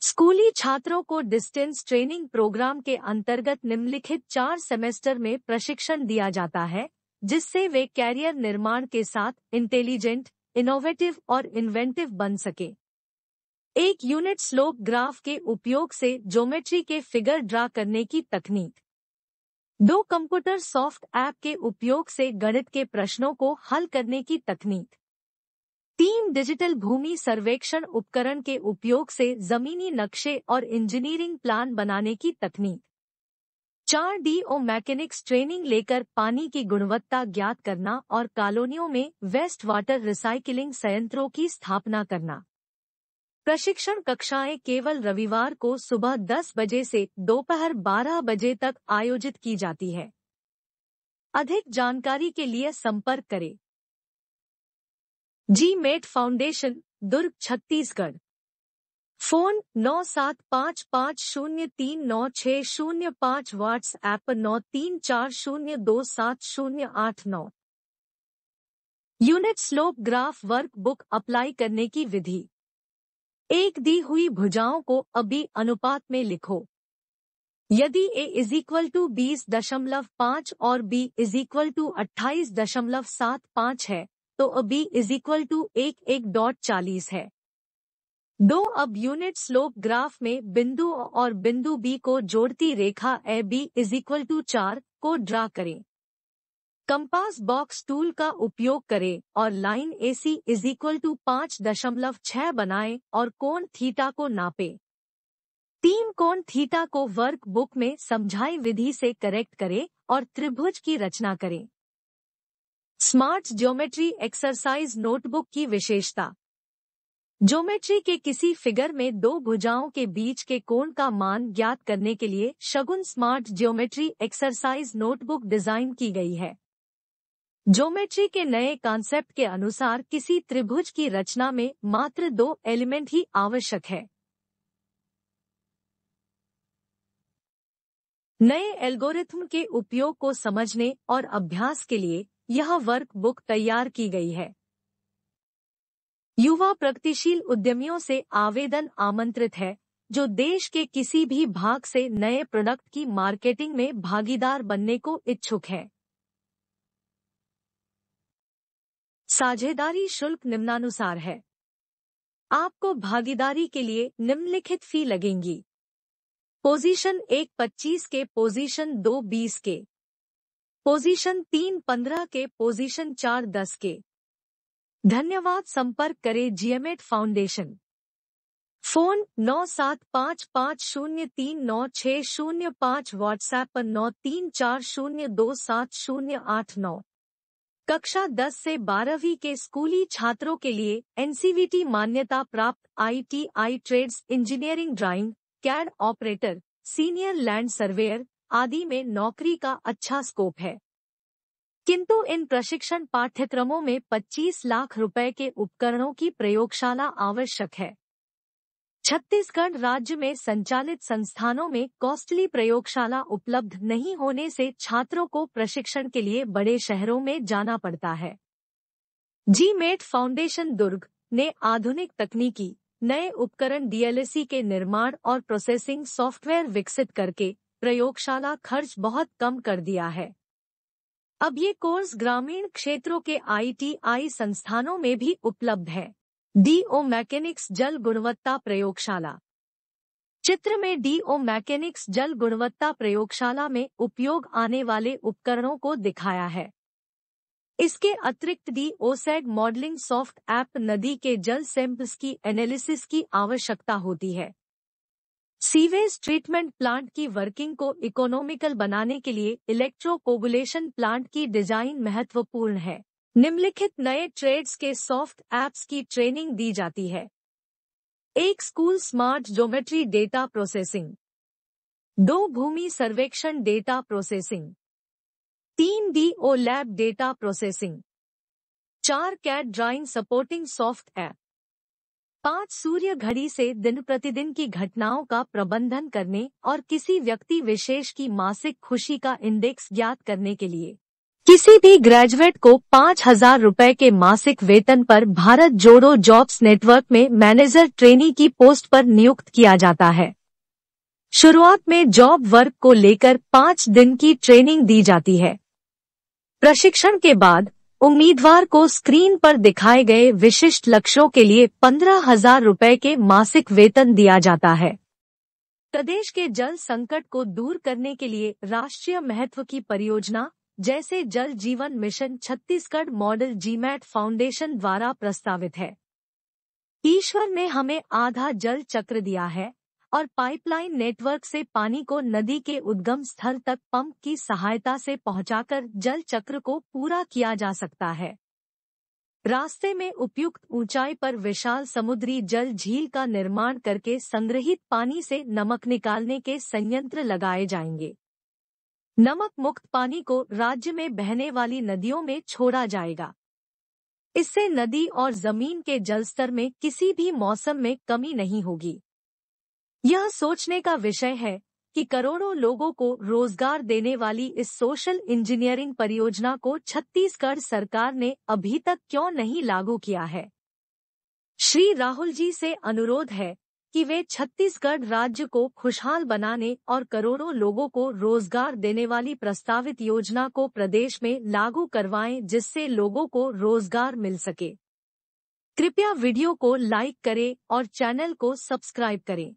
स्कूली छात्रों को डिस्टेंस ट्रेनिंग प्रोग्राम के अंतर्गत निम्नलिखित 4 सेमेस्टर में प्रशिक्षण दिया जाता है, जिससे वे कैरियर निर्माण के साथ इंटेलिजेंट, इनोवेटिव और इन्वेंटिव बन सके। एक यूनिट स्लोप ग्राफ के उपयोग से ज्योमेट्री के फिगर ड्रा करने की तकनीक। 2 कंप्यूटर सॉफ्ट ऐप के उपयोग से गणित के प्रश्नों को हल करने की तकनीक। 3 डिजिटल भूमि सर्वेक्षण उपकरण के उपयोग से जमीनी नक्शे और इंजीनियरिंग प्लान बनाने की तकनीक। 4 DO मैकेनिक्स ट्रेनिंग लेकर पानी की गुणवत्ता ज्ञात करना और कॉलोनियों में वेस्ट वाटर रिसाइकिलिंग संयंत्रों की स्थापना करना। प्रशिक्षण कक्षाएं केवल रविवार को सुबह 10 बजे से दोपहर 12 बजे तक आयोजित की जाती है। अधिक जानकारी के लिए संपर्क करें। जी-मेट foundation, Durg, Chhattisgarh. Phone 9755039605, WhatsApp 93402708। Unit slope graph work book apply करने की विधि। एक दी हुई भुजाओं को अभी अनुपात में लिखो। यदि a = 20.5 और b = 28.75 है, तो b = 1:1.40 है। 2 अब यूनिट स्लोप ग्राफ में बिंदु और बिंदु B को जोड़ती रेखा AB = 4 को ड्रा करें। कंपास बॉक्स टूल का उपयोग करें और लाइन AC = 5.6 बनाएं और कोण थीटा को नापें। 3 कोण थीटा को वर्क बुक में समझाई विधि से करेक्ट करें और त्रिभुज की रचना करें। स्मार्ट ज्योमेट्री एक्सरसाइज नोटबुक की विशेषता। ज्योमेट्री के किसी फिगर में 2 भुजाओं के बीच के कोण का मान ज्ञात करने के लिए Shagun smart geometry exercise notebook design की गई है। ज्योमेट्री के नए कॉन्सेप्ट के अनुसार किसी त्रिभुज की रचना में मात्र 2 एलिमेंट ही आवश्यक है। नए एल्गोरिथम के उपयोग को समझने और अभ्यास के लिए यह वर्क बुक तैयार की गई है। युवा प्रगतिशील उद्यमियों से आवेदन आमंत्रित है, जो देश के किसी भी भाग से नए प्रोडक्ट की मार्केटिंग में भागीदार बनने को इच्छुक है। साझेदारी शुल्क निम्नानुसार है। आपको भागीदारी के लिए निम्नलिखित फी लगेंगी। पोजीशन 1 25 के, पोजीशन 2 20 के, पोजीशन 3 15 के, पोजीशन 4 10 के। धन्यवाद। संपर्क करें जी-मेट फाउंडेशन। Phone 9755039605, WhatsApp 93402708। कक्षा 10 से 12वीं के स्कूली छात्रों के लिए NCVT मान्यता प्राप्त ITI trades engineering drawing, CAD operator, senior land surveyor आदि में नौकरी का अच्छा स्कोप है। किंतु इन प्रशिक्षण पाठ्यक्रमों में 25 लाख रुपए के उपकरणों की प्रयोगशाला आवश्यक है। छत्तीसगढ़ राज्य में संचालित संस्थानों में कॉस्टली प्रयोगशाला उपलब्ध नहीं होने से छात्रों को प्रशिक्षण के लिए बड़े शहरों में जाना पड़ता है। जी-मेट फाउंडेशन दुर्ग ने आधुनिक तकनीकी नए उपकरण DLSE के निर्माण और प्रोसेसिंग सॉफ्टवेयर विकसित करके प्रयोगशाला खर्च बहुत कम कर दिया है। अब ये कोर्स ग्रामीण क्षेत्रों के ITI संस्थानों में भी उपलब्ध है। DO मैकेनिक्स जल गुणवत्ता प्रयोगशाला। चित्र में DO मैकेनिक्स जल गुणवत्ता प्रयोगशाला में उपयोग आने वाले उपकरणों को दिखाया है। इसके अतिरिक्त DOSEG मॉडलिंग सॉफ्ट ऐप नदी के जल सैंपल्स की एनालिसिस की आवश्यकता होती है। सीवेज ट्रीटमेंट प्लांट की वर्किंग को इकोनॉमिकल बनाने के लिए इलेक्ट्रोकोगुलेशन प्लांट की डिजाइन महत्वपूर्ण है। निम्नलिखित नए ट्रेड्स के सॉफ्ट ऐप्स की ट्रेनिंग दी जाती है। 1 school smart geometry data processing, 2 भूमि सर्वेक्षण data processing, 3 DO lab data processing, 4 CAD drawing supporting soft app, 5 सूर्य घड़ी से दिन प्रतिदिन की घटनाओं का प्रबंधन करने और किसी व्यक्ति विशेष की मासिक खुशी का इंडेक्स ज्ञात करने के लिए किसी भी ग्रेजुएट को 5,000 रुपए के मासिक वेतन पर भारत जोड़ो जॉब्स नेटवर्क में मैनेजर ट्रेनी की पोस्ट पर नियुक्त किया जाता है। शुरुआत में जॉब वर्क को लेकर 5 दिन की ट्रेनिंग दी जाती है। प्रशिक्षण के बाद उम्मीदवार को स्क्रीन पर दिखाए गए विशिष्ट लक्ष्यों के लिए 15,000 रुपए के मासिक वेतन दिया जाता है। प्रदेश के जल संकट को दूर करने के लिए राष्ट्रीय महत्व की परियोजना जैसे जल जीवन mission Chhattisgarh model GMAT foundation द्वारा प्रस्तावित है। ईश्वर ने हमें आधा जल चक्र दिया है और पाइपलाइन नेटवर्क से पानी को नदी के उद्गम स्थल तक पंप की सहायता से पहुंचाकर जल चक्र को पूरा किया जा सकता है। रास्ते में उपयुक्त ऊंचाई पर विशाल समुद्री जल झील का निर्माण करके संग्रहित पानी से नमक निकालने के संयंत्र लगाए जाएंगे। नमक मुक्त पानी को राज्य में बहने वाली नदियों में छोड़ा जाएगा। इससे नदी और जमीन के जलस्तर में किसी भी मौसम में कमी नहीं होगी। यह सोचने का विषय है कि करोड़ों लोगों को रोजगार देने वाली इस सोशल इंजीनियरिंग परियोजना को छत्तीसगढ़ सरकार ने अभी तक क्यों नहीं लागू किया है। श्री राहुल जी से अनुरोध है कि वे छत्तीसगढ़ राज्य को खुशहाल बनाने और करोड़ों लोगों को रोजगार देने वाली प्रस्तावित योजना को प्रदेश में लागू करवाएं, जिससे लोगों को रोजगार मिल सके। कृपया वीडियो को लाइक करें और चैनल को सब्सक्राइब करें।